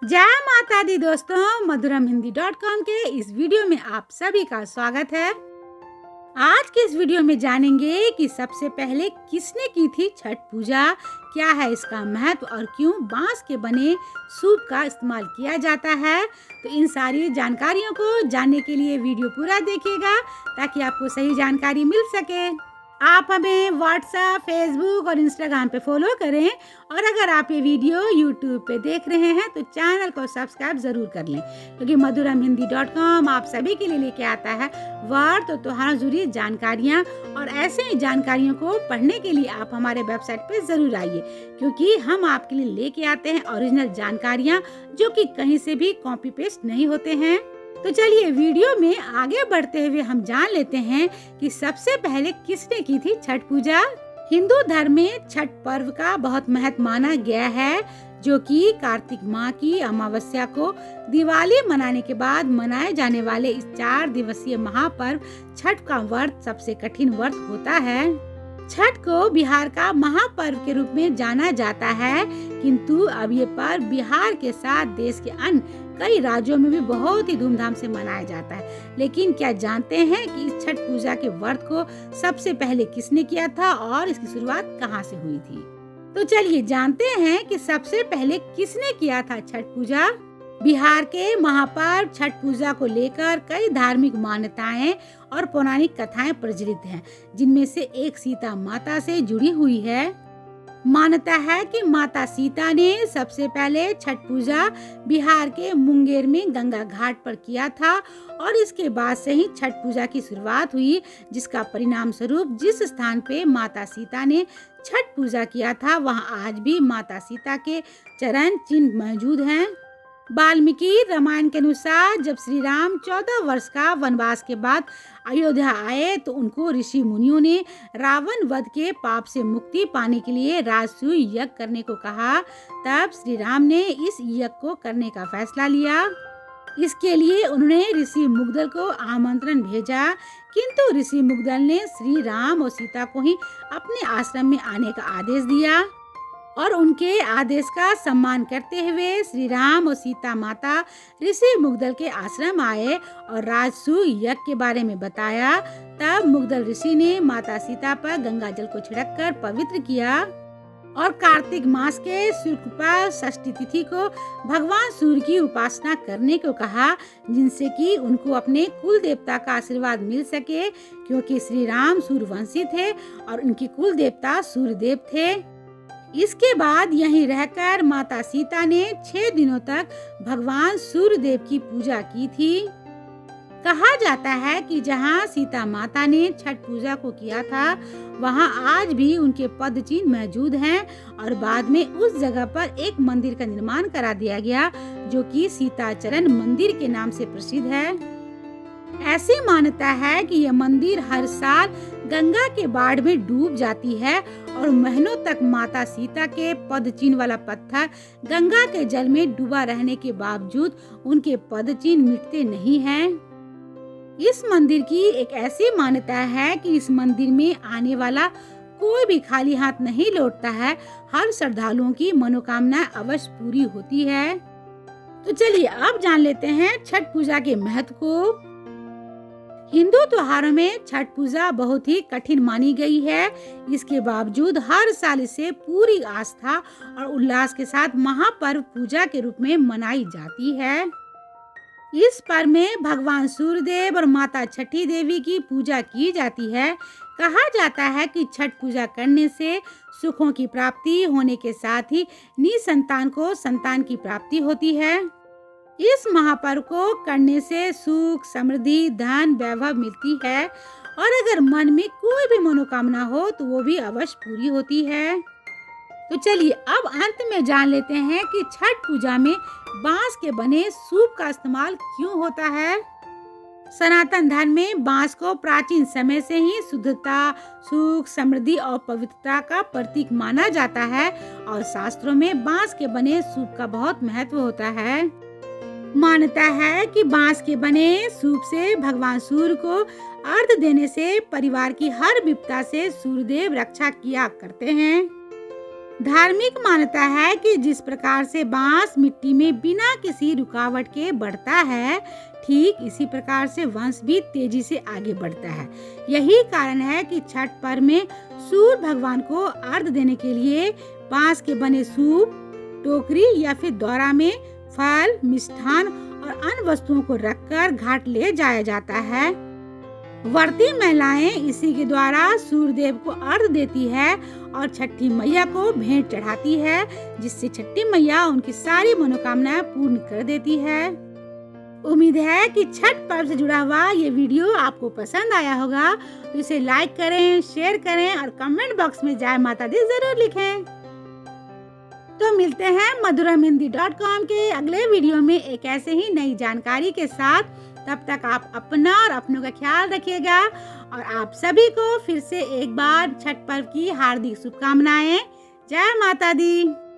जय माता दी दोस्तों, मधुरमहिंदी.com के इस वीडियो में आप सभी का स्वागत है। आज के इस वीडियो में जानेंगे कि सबसे पहले किसने की थी छठ पूजा, क्या है इसका महत्व और क्यों बांस के बने सूप का इस्तेमाल किया जाता है। तो इन सारी जानकारियों को जानने के लिए वीडियो पूरा देखिएगा ताकि आपको सही जानकारी मिल सके। आप हमें व्हाट्सएप, फेसबुक और इंस्टाग्राम पे फॉलो करें और अगर आप ये वीडियो यूट्यूब पे देख रहे हैं तो चैनल को सब्सक्राइब ज़रूर कर लें, क्योंकि मधुरमहिंदी.com आप सभी के लिए लेके आता है वर्ड तो त्योहारों से जुड़ी जानकारियाँ। और ऐसे ही जानकारियों को पढ़ने के लिए आप हमारे वेबसाइट पे ज़रूर आइए, क्योंकि हम आपके लिए लेके आते हैं ओरिजिनल जानकारियाँ जो कि कहीं से भी कॉपी पेस्ट नहीं होते हैं। तो चलिए वीडियो में आगे बढ़ते हुए हम जान लेते हैं कि सबसे पहले किसने की थी छठ पूजा। हिंदू धर्म में छठ पर्व का बहुत महत्व माना गया है, जो कि कार्तिक माह की अमावस्या को दिवाली मनाने के बाद मनाए जाने वाले इस 4 दिवसीय महापर्व छठ का व्रत सबसे कठिन व्रत होता है। छठ को बिहार का महापर्व के रूप में जाना जाता है, किंतु अब ये पर्व बिहार के साथ देश के अन्य कई राज्यों में भी बहुत ही धूमधाम से मनाया जाता है। लेकिन क्या जानते हैं कि इस छठ पूजा के व्रत को सबसे पहले किसने किया था और इसकी शुरुआत कहाँ से हुई थी? तो चलिए जानते हैं कि सबसे पहले किसने किया था छठ पूजा। बिहार के महापर्व छठ पूजा को लेकर कई धार्मिक मान्यताएं और पौराणिक कथाएं प्रचलित हैं, जिनमें से एक सीता माता से जुड़ी हुई है। मान्यता है कि माता सीता ने सबसे पहले छठ पूजा बिहार के मुंगेर में गंगा घाट पर किया था और इसके बाद से ही छठ पूजा की शुरुआत हुई, जिसका परिणाम स्वरूप जिस स्थान पे माता सीता ने छठ पूजा किया था वहां आज भी माता सीता के चरण चिन्ह मौजूद हैं। वाल्मीकि रामायण के अनुसार जब श्री राम 14 वर्ष का वनवास के बाद अयोध्या आए तो उनको ऋषि मुनियों ने रावण वध के पाप से मुक्ति पाने के लिए राजसूय यज्ञ करने को कहा। तब श्री राम ने इस यज्ञ को करने का फैसला लिया। इसके लिए उन्होंने ऋषि मुग्दल को आमंत्रण भेजा, किंतु ऋषि मुग्दल ने श्री राम और सीता को ही अपने आश्रम में आने का आदेश दिया और उनके आदेश का सम्मान करते हुए श्री राम और सीता माता ऋषि मुग्दल के आश्रम आए और राजसूय यज्ञ के बारे में बताया। तब मुग्दल ऋषि ने माता सीता पर गंगा जल को छिड़ककर पवित्र किया और कार्तिक मास के शुक्ल षष्ठी तिथि को भगवान सूर्य की उपासना करने को कहा, जिनसे कि उनको अपने कुल देवता का आशीर्वाद मिल सके, क्योंकि श्री राम सूर्यवंशी थे और उनके कुल देवता सूर्यदेव थे। इसके बाद यहीं रहकर माता सीता ने 6 दिनों तक भगवान सूर्यदेव की पूजा की थी। कहा जाता है कि जहां सीता माता ने छठ पूजा को किया था वहां आज भी उनके पद चिन्ह मौजूद हैं और बाद में उस जगह पर एक मंदिर का निर्माण करा दिया गया, जो कि सीता चरण मंदिर के नाम से प्रसिद्ध है। ऐसी मान्यता है कि यह मंदिर हर साल गंगा के बाढ़ में डूब जाती है और महीनों तक माता सीता के पद चिन्ह वाला पत्थर गंगा के जल में डूबा रहने के बावजूद उनके पद चिन्ह मिटते नहीं हैं। इस मंदिर की एक ऐसी मान्यता है कि इस मंदिर में आने वाला कोई भी खाली हाथ नहीं लौटता है, हर श्रद्धालुओं की मनोकामना अवश्य पूरी होती है। तो चलिए अब जान लेते हैं छठ पूजा के महत्व को। हिंदू त्योहारों में छठ पूजा बहुत ही कठिन मानी गई है। इसके बावजूद हर साल इसे पूरी आस्था और उल्लास के साथ महापर्व पूजा के रूप में मनाई जाती है। इस पर्व में भगवान सूर्यदेव और माता छठी देवी की पूजा की जाती है। कहा जाता है कि छठ पूजा करने से सुखों की प्राप्ति होने के साथ ही निसंतान को संतान की प्राप्ति होती है। इस महापर्व को करने से सुख, समृद्धि, धन, वैभव मिलती है और अगर मन में कोई भी मनोकामना हो तो वो भी अवश्य पूरी होती है। तो चलिए अब अंत में जान लेते हैं कि छठ पूजा में बांस के बने सूप का इस्तेमाल क्यों होता है। सनातन धर्म में बांस को प्राचीन समय से ही शुद्धता, सुख, समृद्धि और पवित्रता का प्रतीक माना जाता है और शास्त्रों में बांस के बने सूप का बहुत महत्व होता है। मान्यता है कि बांस के बने सूप से भगवान सूर्य को अर्घ देने से परिवार की हर विपदा से सूर्यदेव रक्षा किया करते हैं। धार्मिक मान्यता है कि जिस प्रकार से बांस मिट्टी में बिना किसी रुकावट के बढ़ता है, ठीक इसी प्रकार से वंश भी तेजी से आगे बढ़ता है। यही कारण है कि छठ पर्व में सूर्य भगवान को अर्घ्य देने के लिए बांस के बने सूप, टोकरी या फिर दौरा में फल, मिष्ठान और अन्य वस्तुओं को रखकर घाट ले जाया जाता है। व्रती महिलाएं इसी के द्वारा सूर्य देव को अर्घ्य देती है और छठी मैया को भेंट चढ़ाती है, जिससे छठी मैया उनकी सारी मनोकामनाएं पूर्ण कर देती है। उम्मीद है कि छठ पर्व से जुड़ा हुआ ये वीडियो आपको पसंद आया होगा, तो इसे लाइक करें, शेयर करें और कमेंट बॉक्स में जय माता दी जरूर लिखें। तो मिलते हैं madhuramhindi.com के अगले वीडियो में एक ऐसे ही नई जानकारी के साथ। तब तक आप अपना और अपनों का ख्याल रखिएगा और आप सभी को फिर से एक बार छठ पर्व की हार्दिक शुभकामनाएं। जय माता दी।